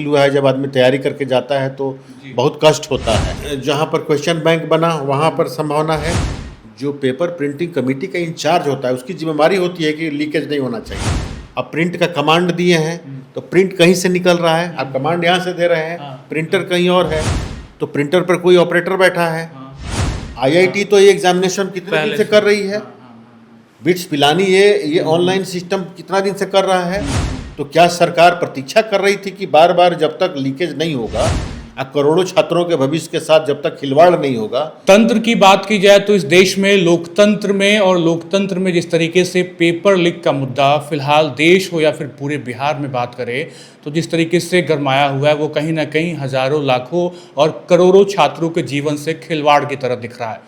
हुआ है, जब आदमी तैयारी करके जाता है तो बहुत कष्ट होता है। जहाँ पर क्वेश्चन बैंक बना वहाँ पर संभावना है। जो पेपर प्रिंटिंग कमेटी का इंचार्ज होता है उसकी जिम्मेदारी होती है कि लीकेज नहीं होना चाहिए। अब प्रिंट का कमांड दिए हैं तो प्रिंट कहीं से निकल रहा है, आप कमांड यहाँ से दे रहे हैं, प्रिंटर कहीं और है, तो प्रिंटर पर कोई ऑपरेटर बैठा है। आईआईटी तो ये एग्जामिनेशन कितने दिन से कर रही है, बिट्स पिलानी ये ऑनलाइन सिस्टम कितना दिन से कर रहा है। तो क्या सरकार प्रतीक्षा कर रही थी कि बार बार जब तक लीकेज नहीं होगा, करोड़ों छात्रों के भविष्य के साथ जब तक खिलवाड़ नहीं होगा। तंत्र की बात की जाए तो इस देश में लोकतंत्र में जिस तरीके से पेपर लीक का मुद्दा फिलहाल देश हो या फिर पूरे बिहार में बात करें तो जिस तरीके से गरमाया हुआ है वो कहीं ना कहीं हजारों लाखों और करोड़ों छात्रों के जीवन से खिलवाड़ की तरह दिख रहा है।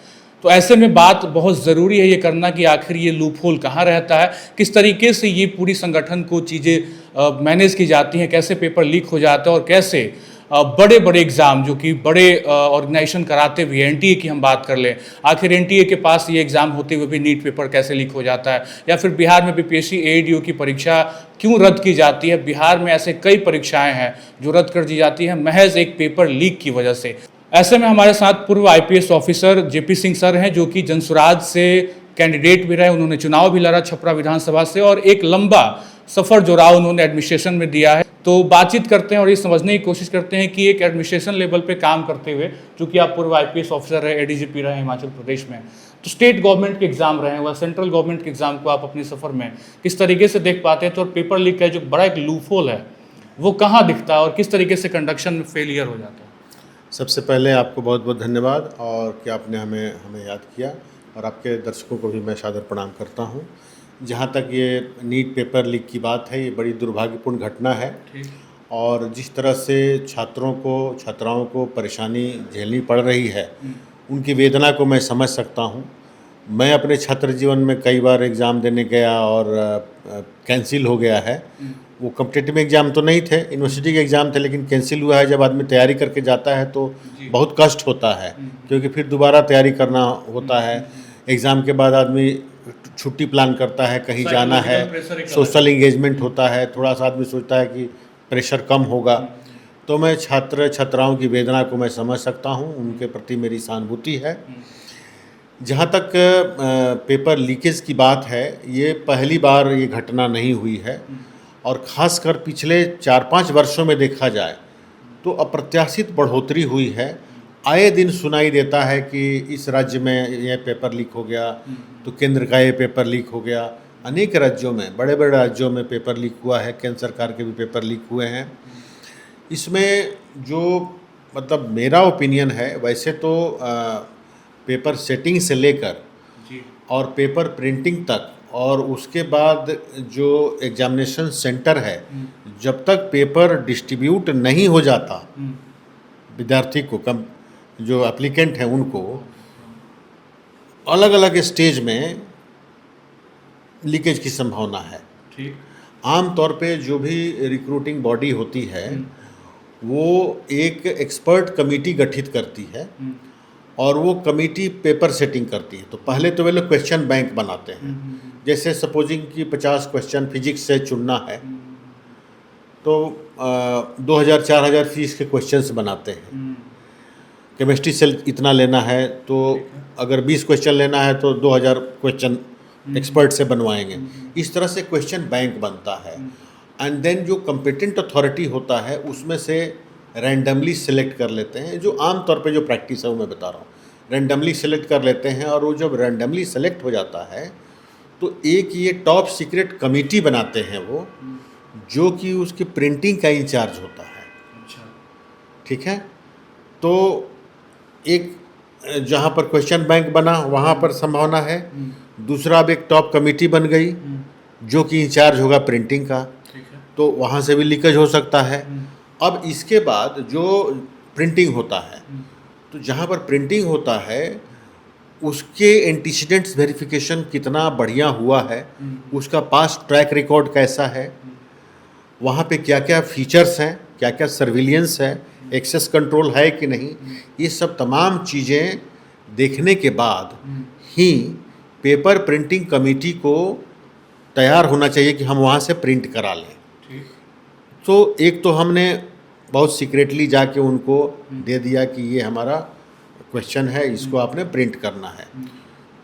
तो ऐसे में बात बहुत ज़रूरी है ये करना कि आखिर ये लूप होल कहाँ रहता है, किस तरीके से ये पूरी संगठन को चीज़ें मैनेज की जाती हैं, कैसे पेपर लीक हो जाता है और कैसे बड़े बड़े एग्ज़ाम जो कि बड़े ऑर्गेनाइजेशन कराते हुए एनटीए की हम बात कर लें, आखिर एनटीए के पास ये एग्ज़ाम होते हुए भी नीट पेपर कैसे लीक हो जाता है, या फिर बिहार में बीपीएससी एडीओ की परीक्षा क्यों रद्द की जाती है। बिहार में ऐसे कई परीक्षाएं हैं जो रद्द कर दी जाती हैं महज एक पेपर लीक की वजह से। ऐसे में हमारे साथ पूर्व IPS officer JP Singh sir हैं जो कि जनसुराज से कैंडिडेट भी रहे, उन्होंने चुनाव भी लड़ा छपरा विधानसभा से और एक लंबा सफ़र जो रहा उन्होंने एडमिनिस्ट्रेशन में दिया है। तो बातचीत करते हैं और ये समझने की कोशिश करते हैं कि एक एडमिनिस्ट्रेशन लेवल पे काम करते हुए, चूँकि आप पूर्व आईपीएस ऑफिसर रहे, एडीजीपी रहे हिमाचल प्रदेश में, तो स्टेट गवर्नमेंट के एग्जाम रहे हैं व सेंट्रल गवर्नमेंट के एग्जाम को आप अपने सफ़र में किस तरीके से देख पाते हैं। तो पेपर लीक का जो बड़ा एक लूपहोल है वो कहाँ दिखता है और किस तरीके से कंडक्शन में फेलियर हो जाता है। सबसे पहले आपको बहुत बहुत धन्यवाद और कि आपने हमें याद किया, और आपके दर्शकों को भी मैं सादर प्रणाम करता हूँ। जहाँ तक ये नीट पेपर लीक की बात है, ये बड़ी दुर्भाग्यपूर्ण घटना है और जिस तरह से छात्राओं को परेशानी झेलनी पड़ रही है, उनकी वेदना को मैं समझ सकता हूँ। मैं अपने छात्र जीवन में कई बार एग्ज़ाम देने गया और कैंसिल हो गया है। वो कॉम्पिटिटिव एग्ज़ाम तो नहीं थे, यूनिवर्सिटी के एग्ज़ाम थे, लेकिन कैंसिल हुआ है। जब आदमी तैयारी करके जाता है तो बहुत कष्ट होता है, क्योंकि फिर दोबारा तैयारी करना होता है। एग्ज़ाम के बाद आदमी छुट्टी प्लान करता है, कहीं जाना है, सोशल इंगेजमेंट होता है, थोड़ा सा आदमी सोचता है कि प्रेशर कम होगा। तो मैं छात्राओं की वेदना को मैं समझ सकता हूँ, उनके प्रति मेरी सहानुभूति है। जहाँ तक पेपर लीकेज की बात है, ये पहली बार ये घटना नहीं हुई है और ख़ासकर पिछले 4-5 वर्षों में देखा जाए तो अप्रत्याशित बढ़ोतरी हुई है। आए दिन सुनाई देता है कि इस राज्य में यह पेपर लीक हो गया, तो केंद्र का ये पेपर लीक हो गया। अनेक राज्यों में, बड़े बड़े राज्यों में पेपर लीक हुआ है, केंद्र सरकार के भी पेपर लीक हुए हैं। इसमें जो मतलब मेरा ओपिनियन है, वैसे तो पेपर सेटिंग से लेकर और पेपर प्रिंटिंग तक और उसके बाद जो एग्जामिनेशन सेंटर है, जब तक पेपर डिस्ट्रीब्यूट नहीं हो जाता विद्यार्थी को, जो एप्लीकेंट हैं उनको, अलग अलग स्टेज में लीकेज की संभावना है। आम तौर पे जो भी रिक्रूटिंग बॉडी होती है वो एक एक्सपर्ट कमेटी गठित करती है और वो कमेटी पेपर सेटिंग करती है। तो पहले तो वे लोग क्वेश्चन बैंक बनाते हैं। जैसे सपोजिंग कि 50 क्वेश्चन फिजिक्स से चुनना है तो 2000-4000 फीस के क्वेश्चंस बनाते हैं। केमिस्ट्री से इतना लेना है तो अगर 20 क्वेश्चन लेना है तो 2000 क्वेश्चन एक्सपर्ट से बनवाएंगे। इस तरह से क्वेश्चन बैंक बनता है। एंड देन जो कॉम्पिटेंट अथॉरिटी होता है उसमें से रैंडमली सेलेक्ट कर लेते हैं। जो आम तौर पे जो प्रैक्टिस है वो मैं बता रहा हूँ, रैंडमली सेलेक्ट कर लेते हैं और वो जब रैंडमली सेलेक्ट हो जाता है तो एक ये टॉप सीक्रेट कमेटी बनाते हैं वो, जो कि उसकी प्रिंटिंग का इंचार्ज होता है। ठीक है, तो एक जहाँ पर क्वेश्चन बैंक बना वहाँ पर संभावना है। दूसरा अब एक टॉप कमेटी बन गई जो कि इंचार्ज होगा प्रिंटिंग का, तो वहाँ से भी लीकेज हो सकता है। अब इसके बाद जो प्रिंटिंग होता है, तो जहाँ पर प्रिंटिंग होता है उसके एंटीसीडेंट्स वेरिफिकेशन कितना बढ़िया हुआ है, उसका पास्ट ट्रैक रिकॉर्ड कैसा है, वहाँ पे क्या क्या फीचर्स हैं, क्या क्या सर्विलियंस है, एक्सेस कंट्रोल है कि नहीं, ये सब तमाम चीज़ें देखने के बाद ही पेपर प्रिंटिंग कमेटी को तैयार होना चाहिए कि हम वहाँ से प्रिंट करा लें। तो एक तो हमने बहुत सीक्रेटली जाके उनको दे दिया कि ये हमारा क्वेश्चन है, इसको आपने प्रिंट करना है।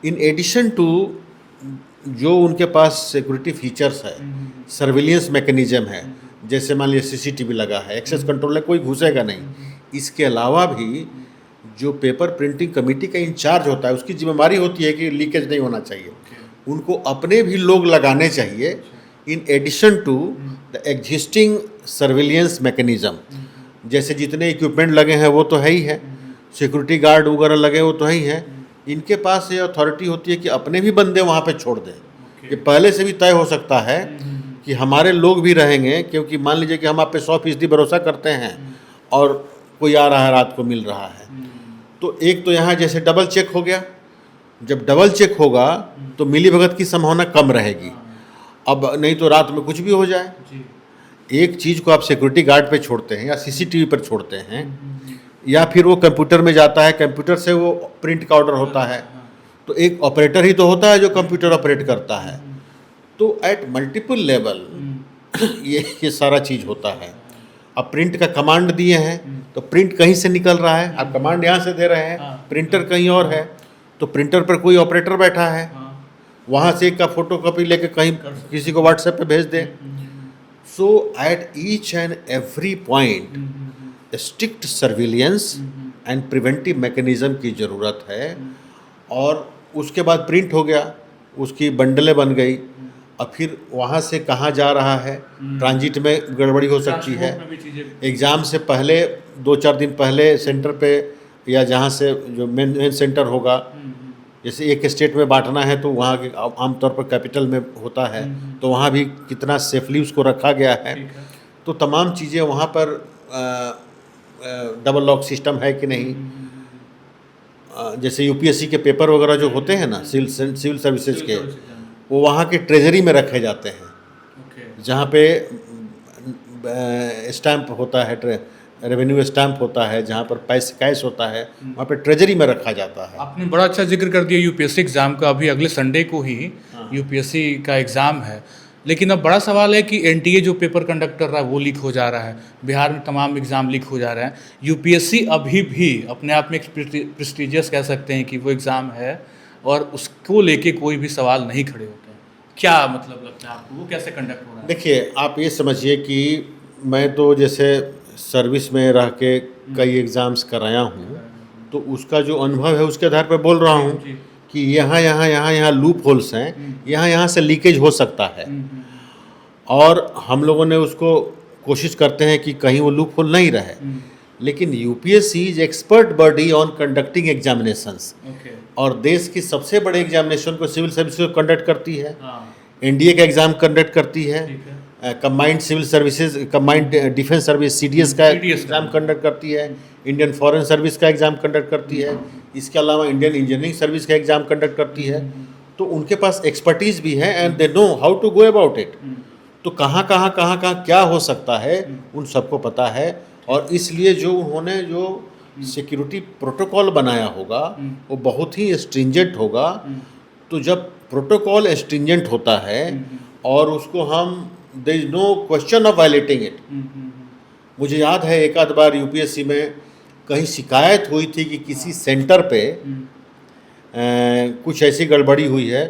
इन एडिशन टू जो उनके पास सिक्योरिटी फीचर्स है, सर्विलियंस मैकेनिज्म है, जैसे मान लीजिए सीसीटीवी लगा है, एक्सेस कंट्रोल है, कोई घुसेगा नहीं। इसके अलावा भी जो पेपर प्रिंटिंग कमेटी का इंचार्ज होता है, उसकी जिम्मेदारी होती है कि लीकेज नहीं होना चाहिए, उनको अपने भी लोग लगाने चाहिए in addition to the existing surveillance mechanism. जैसे जितने इक्विपमेंट लगे हैं वो तो है ही है, सिक्योरिटी गार्ड वगैरह लगे वो तो है ही है, इनके पास ये अथॉरिटी होती है कि अपने भी बंदे वहाँ पे छोड़ दें। ये पहले से भी तय हो सकता है कि हमारे लोग भी रहेंगे, क्योंकि मान लीजिए कि हम आप पे 100% भरोसा करते हैं और कोई आ रहा है रात को मिल रहा है, तो एक तो यहाँ जैसे डबल चेक हो गया। जब डबल चेक होगा तो मिली भगत की संभावना कम रहेगी। अब नहीं तो रात में कुछ भी हो जाए। एक चीज़ को आप सिक्योरिटी गार्ड पे छोड़ते हैं या सीसीटीवी पर छोड़ते हैं, या फिर वो कंप्यूटर में जाता है, कंप्यूटर से वो प्रिंट का ऑर्डर होता है, तो एक ऑपरेटर ही तो होता है जो कंप्यूटर ऑपरेट करता है। तो एट मल्टीपल लेवल ये सारा चीज़ होता है। अब प्रिंट का कमांड दिए हैं तो प्रिंट कहीं से निकल रहा है, आप कमांड यहाँ से दे रहे हैं, प्रिंटर कहीं और है, तो प्रिंटर पर कोई ऑपरेटर बैठा है, वहाँ से एक का फोटोकॉपी लेके कहीं किसी को व्हाट्सएप पे भेज दे। So at each and every point strict surveillance and preventive mechanism की ज़रूरत है। और उसके बाद प्रिंट हो गया, उसकी बंडलें बन गई, अब फिर वहाँ से कहाँ जा रहा है, ट्रांजिट में गड़बड़ी हो सकती है। एग्ज़ाम से पहले 2-4 दिन पहले सेंटर पे या जहाँ से जो मेन सेंटर होगा, जैसे एक स्टेट में बांटना है तो वहाँ के आमतौर पर कैपिटल में होता है, तो वहाँ भी कितना सेफली उसको रखा गया है। तो तमाम चीज़ें वहाँ पर डबल लॉक सिस्टम है कि नहीं। जैसे यूपीएससी के पेपर वगैरह जो होते हैं ना, सिविल सर्विसेज के, वो वहाँ के ट्रेजरी में रखे जाते हैं, जहाँ पे स्टैंप होता है, रेवेन्यू स्टैंप होता है, जहाँ पर पैसे कैश होता है, वहाँ पे ट्रेजरी में रखा जाता है। आपने बड़ा अच्छा जिक्र कर दिया यूपीएससी एग्ज़ाम का। अभी अगले संडे को ही यूपीएससी का एग्ज़ाम है, लेकिन अब बड़ा सवाल है कि एनटीए जो पेपर कंडक्ट कर रहा है वो लीक हो जा रहा है, बिहार में तमाम एग्ज़ाम लीक हो जा रहे हैं। यूपीएससी अभी भी अपने आप में एक प्रेस्टिजियस कह सकते हैं कि वो एग्ज़ाम है और उसको लेके कोई भी सवाल नहीं खड़े होते हैं। क्या मतलब लगता है आपको, वो कैसे कंडक्ट हो रहा है? देखिए, आप ये समझिए कि मैं तो जैसे सर्विस में रह के कई एग्ज़ाम्स कराया हूँ, तो उसका जो अनुभव है उसके आधार पर बोल रहा हूँ कि यहाँ लूप होल्स हैं, यहाँ से लीकेज हो सकता है, और हम लोगों ने उसको कोशिश करते हैं कि कहीं वो लूप होल नहीं रहे। लेकिन UPSC is expert body on conducting examinations, और देश की सबसे बड़े एग्जामिनेशन को सिविल सर्विस को कंडक्ट करती है, एनडीए का एग्ज़ाम कंडक्ट करती है, combined civil services, combined defence service CDS का एग्ज़ाम कंडक्ट करती है, इंडियन फॉरेन सर्विस का एग्ज़ाम कंडक्ट करती है, इसके अलावा इंडियन इंजीनियरिंग सर्विस का एग्ज़ाम कंडक्ट करती है। तो उनके पास एक्सपर्टीज़ भी है and they know how to go about it. तो कहाँ क्या हो सकता है उन सबको पता है, और इसलिए जो उन्होंने जो सिक्योरिटी प्रोटोकॉल बनाया होगा वो बहुत ही स्ट्रिंजेंट होगा। तो जब प्रोटोकॉल स्ट्रिंजेंट होता है और उसको हम there is no question of violating it. मुझे याद है एक आध बार यूपीएससी में कहीं शिकायत हुई थी कि किसी सेंटर पे कुछ ऐसी गड़बड़ी हुई है,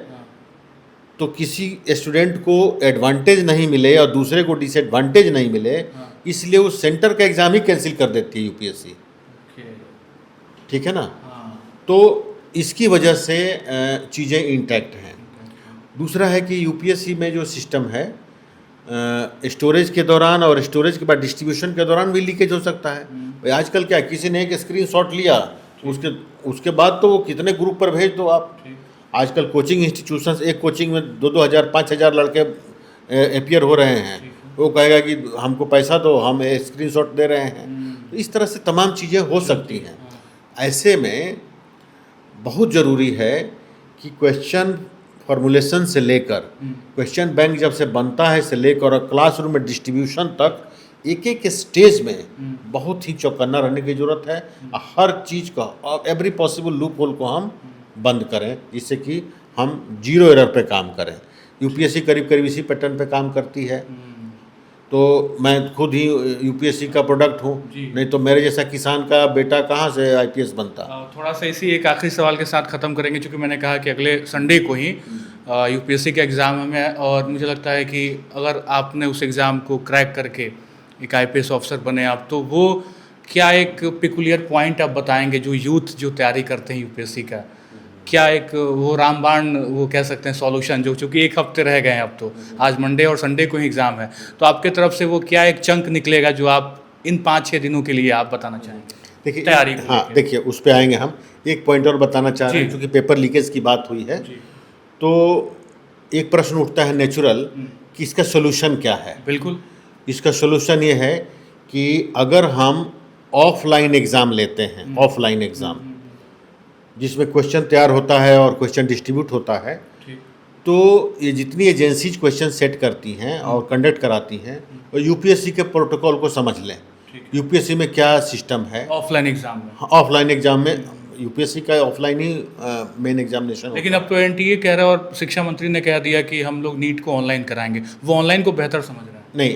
तो किसी स्टूडेंट को एडवांटेज नहीं मिले और दूसरे को डिसएडवांटेज नहीं मिले, इसलिए उस सेंटर का एग्ज़ाम ही कैंसिल कर देती है यूपीएससी। ठीक है ना। तो इसकी वजह से चीज़ें इंटैक्ट हैं। दूसरा है कि यूपीएससी में जो सिस्टम है, स्टोरेज के दौरान और स्टोरेज के बाद डिस्ट्रीब्यूशन के दौरान भी लीकेज हो सकता है। भाई आजकल क्या, किसी ने एक स्क्रीनशॉट लिया, उसके बाद तो वो कितने ग्रुप पर भेज दो आप। आजकल कोचिंग इंस्टीट्यूशंस, एक कोचिंग में 2-2 5,000 लड़के अपियर हो रहे हैं, वो कहेगा कि हमको पैसा दो, हम स्क्रीनशॉट दे रहे हैं। तो इस तरह से तमाम चीज़ें हो सकती हैं। ऐसे में बहुत ज़रूरी है कि क्वेश्चन फॉर्मुलेशन से लेकर क्वेश्चन बैंक जब से बनता है से लेकर और क्लासरूम में डिस्ट्रीब्यूशन तक एक एक स्टेज में बहुत ही चौकन्ना रहने की ज़रूरत है। हर चीज़ का और एवरी पॉसिबल लूप होल को हम बंद करें, जिससे कि हम जीरो एरर पे काम करें। यूपीएससी करीब करीब इसी पैटर्न पे काम करती है। तो मैं खुद ही यूपीएससी का प्रोडक्ट हूँ, जी। नहीं तो मेरे जैसा किसान का बेटा कहाँ से आईपीएस बनता। थोड़ा सा इसी एक आखिरी सवाल के साथ ख़त्म करेंगे, क्योंकि मैंने कहा कि अगले संडे को ही यूपीएससी का एग्ज़ाम है और मुझे लगता है कि अगर आपने उस एग्ज़ाम को क्रैक करके एक आईपीएस ऑफिसर बने आप, तो वो क्या एक पिकुलियर पॉइंट आप बताएंगे जो यूथ जो तैयारी करते हैं यूपीएससी का, क्या एक वो रामबाण वो कह सकते हैं सॉल्यूशन, जो चूँकि एक हफ्ते रह गए हैं अब, तो आज मंडे और संडे को ही एग्ज़ाम है, तो आपके तरफ से वो क्या एक चंक निकलेगा जो आप इन 5-6 दिनों के लिए आप बताना चाहेंगे देखिए तैयारी को हाँ, लेके? देखिए उस पे आएंगे हम। एक पॉइंट और बताना चाह रहे हैं, जी। क्योंकि पेपर लीकेज की बात हुई है, जी। तो एक प्रश्न उठता है नेचुरल कि इसका सोल्यूशन क्या है। बिल्कुल। इसका सोल्यूशन ये है कि अगर हम ऑफलाइन एग्ज़ाम लेते हैं, ऑफलाइन एग्ज़ाम जिसमें क्वेश्चन तैयार होता है और क्वेश्चन डिस्ट्रीब्यूट होता है, ठीक। तो ये जितनी एजेंसीज क्वेश्चन सेट करती हैं और कंडक्ट कराती हैं, और यूपीएससी के प्रोटोकॉल को समझ लें, यूपीएससी में क्या सिस्टम है। ऑफलाइन एग्ज़ाम में। ऑफलाइन एग्ज़ाम में यूपीएससी का ऑफलाइन ही मेन एग्जामिनेशन लेकिन अब तो एनटीए कह रहा है और शिक्षा मंत्री ने कह दिया कि हम लोग नीट को ऑनलाइन कराएंगे, वो ऑनलाइन को बेहतर समझ रहा है। नहीं,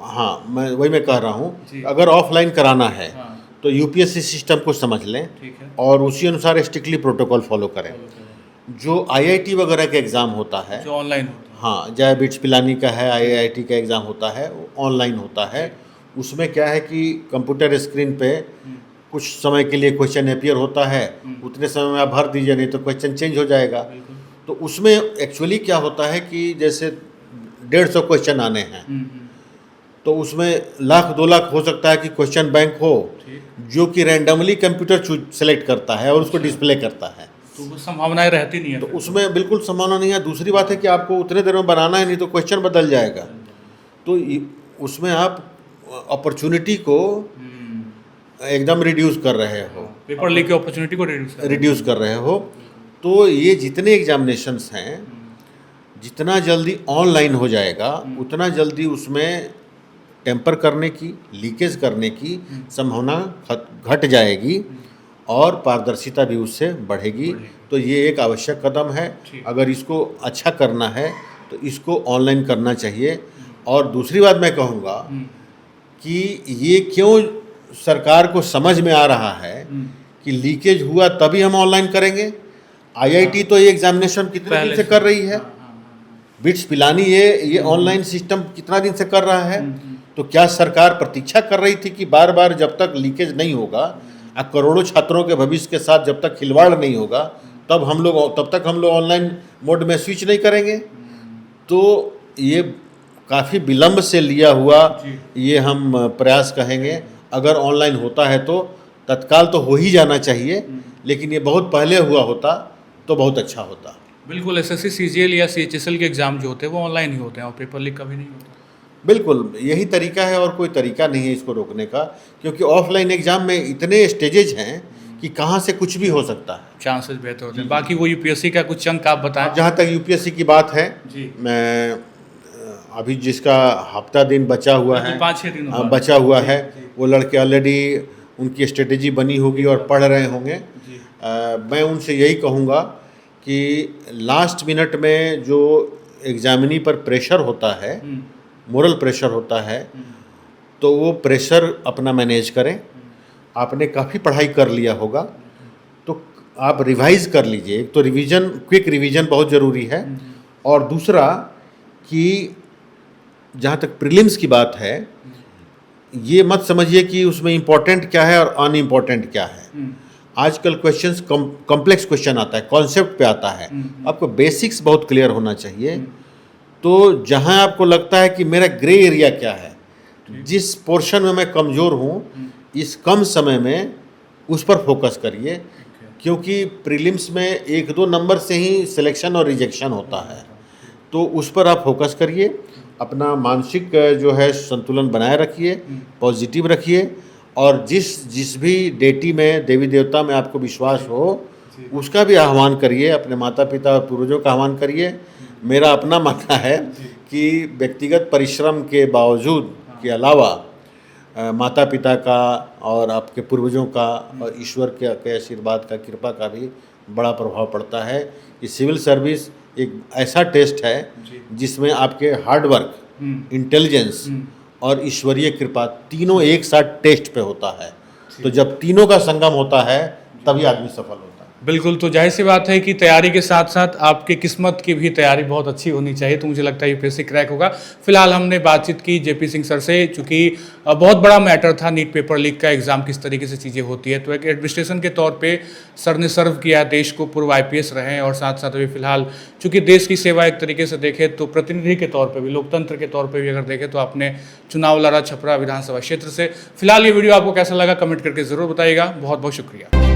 हाँ, मैं कह रहा हूँ, जी। अगर ऑफलाइन कराना है हाँ। तो यूपीएससी सिस्टम को समझ लें ठीक है। और उसी अनुसार स्ट्रिक्टली प्रोटोकॉल फॉलो करें। जो आईआईटी वगैरह का एग्ज़ाम होता है, जो ऑनलाइन होता है। हाँ, चाहे बिट्स पिलानी का है, आईआईटी का एग्ज़ाम होता है, वो ऑनलाइन होता है। उसमें क्या है कि कंप्यूटर स्क्रीन पे कुछ समय के लिए क्वेश्चन अपीयर होता है, उतने समय में आप भर दीजिए, नहीं तो क्वेश्चन चेंज हो जाएगा। तो उसमें एक्चुअली क्या होता है कि जैसे 150 क्वेश्चन आने हैं, तो उसमें 1,00,000-2 लाख हो सकता है कि क्वेश्चन बैंक हो, जो कि रैंडमली कंप्यूटर सेलेक्ट करता है और उसको डिस्प्ले करता है। तो वो संभावनाएं रहती नहीं है तो फिर। उसमें बिल्कुल संभावना नहीं है। दूसरी बात है कि आपको उतने देर में बनाना है, नहीं तो क्वेश्चन बदल जाएगा। तो उसमें आप अपॉर्चुनिटी को एकदम रिड्यूस कर रहे हो, पेपर लीक की अपॉर्चुनिटी को रिड्यूस कर रहे हो। तो ये जितने एग्जामिनेशंस हैं, जितना जल्दी ऑनलाइन हो जाएगा, उतना जल्दी उसमें टेम्पर करने की, लीकेज करने की संभावना घट जाएगी और पारदर्शिता भी उससे बढ़ेगी। तो ये एक आवश्यक कदम है। अगर इसको अच्छा करना है तो इसको ऑनलाइन करना चाहिए। और दूसरी बात मैं कहूँगा कि ये क्यों सरकार को समझ में आ रहा है कि लीकेज हुआ तभी हम ऑनलाइन करेंगे। आईआईटी तो ये एग्जामिनेशन कितने दिन से कर रही है, बिट्स पिलानी ये ऑनलाइन सिस्टम कितना दिन से कर रहा है। तो क्या सरकार प्रतीक्षा कर रही थी कि बार बार जब तक लीकेज नहीं होगा, करोड़ों छात्रों के भविष्य के साथ जब तक खिलवाड़ नहीं होगा, तब तक हम लोग ऑनलाइन मोड में स्विच नहीं करेंगे। तो ये काफ़ी विलंब से लिया हुआ ये हम प्रयास कहेंगे। अगर ऑनलाइन होता है तो तत्काल तो हो ही जाना चाहिए, लेकिन ये बहुत पहले हुआ होता तो बहुत अच्छा होता। बिल्कुल, एसएससी सीजीएल या सीएचएसएल के एग्जाम जो होते हैं वो ऑनलाइन ही होते हैं और पेपर लीक कभी नहीं होता। बिल्कुल यही तरीका है और कोई तरीका नहीं है इसको रोकने का, क्योंकि ऑफलाइन एग्जाम में इतने स्टेजेज हैं कि कहाँ से कुछ भी हो सकता है, चांसेस बेहतर होते हैं। बाकी वो यूपीएससी का कुछ चंक आप बताएं। जहाँ तक यूपीएससी की बात है, जी। मैं अभी जिसका हफ्ता दिन बचा हुआ है, 5-6 दिन बचा हुआ है, वो लड़के ऑलरेडी उनकी स्ट्रेटेजी बनी होगी और पढ़ रहे होंगे। मैं उनसे यही कहूँगा कि लास्ट मिनट में जो एग्जामिनी पर प्रेशर होता है, मोरल प्रेशर होता है, तो वो प्रेशर अपना मैनेज करें। आपने काफ़ी पढ़ाई कर लिया होगा तो आप रिवाइज कर लीजिए। एक तो रिवीजन, क्विक रिवीजन बहुत ज़रूरी है, और दूसरा कि जहाँ तक प्रीलिम्स की बात है, ये मत समझिए कि उसमें इम्पोर्टेंट क्या है और अनइम्पोर्टेंट क्या है। आजकल क्वेश्चंस कॉम्प्लेक्स क्वेश्चन आता है, कॉन्सेप्ट पे आता है, आपको बेसिक्स बहुत क्लियर होना चाहिए। तो जहाँ आपको लगता है कि मेरा ग्रे एरिया क्या है, जिस पोर्शन में मैं कमज़ोर हूँ, इस कम समय में उस पर फोकस करिए, क्योंकि प्रीलिम्स में 1-2 नंबर से ही सिलेक्शन और रिजेक्शन होता है। तो उस पर आप फोकस करिए, अपना मानसिक जो है संतुलन बनाए रखिए, पॉजिटिव रखिए, और जिस भी डेटी में, देवी देवता में आपको विश्वास हो, उसका भी आह्वान करिए, अपने माता पिता और पूर्वजों का आह्वान करिए। मेरा अपना मानना है कि व्यक्तिगत परिश्रम के बावजूद के अलावा माता पिता का और आपके पूर्वजों का और ईश्वर के आशीर्वाद का, कृपा का भी बड़ा प्रभाव पड़ता है। ये सिविल सर्विस एक ऐसा टेस्ट है जिसमें आपके हार्ड वर्क, इंटेलिजेंस और ईश्वरीय कृपा तीनों एक साथ टेस्ट पे होता है। तो जब तीनों का संगम होता है तभी आदमी सफल होता है। बिल्कुल, तो जाहिर सी बात है कि तैयारी के साथ साथ आपकी किस्मत की भी तैयारी बहुत अच्छी होनी चाहिए, तो मुझे लगता है यूपीएससी क्रैक होगा। फिलहाल हमने बातचीत की जेपी सिंह सर से, चूँकि बहुत बड़ा मैटर था नीट पेपर लीक का, एग्ज़ाम किस तरीके से चीज़ें होती है, तो एक एडमिनिस्ट्रेशन के तौर पे सर ने सर्व किया देश को, पूर्व आईपीएस रहे हैं और साथ साथ अभी फिलहाल चूँकि देश की सेवा एक तरीके से देखें तो प्रतिनिधि के तौर पर भी, लोकतंत्र के तौर पर भी अगर देखें तो आपने चुनाव लड़ा छपरा विधानसभा क्षेत्र से। फिलहाल ये वीडियो आपको कैसा लगा कमेंट करके ज़रूर बताइएगा। बहुत बहुत शुक्रिया।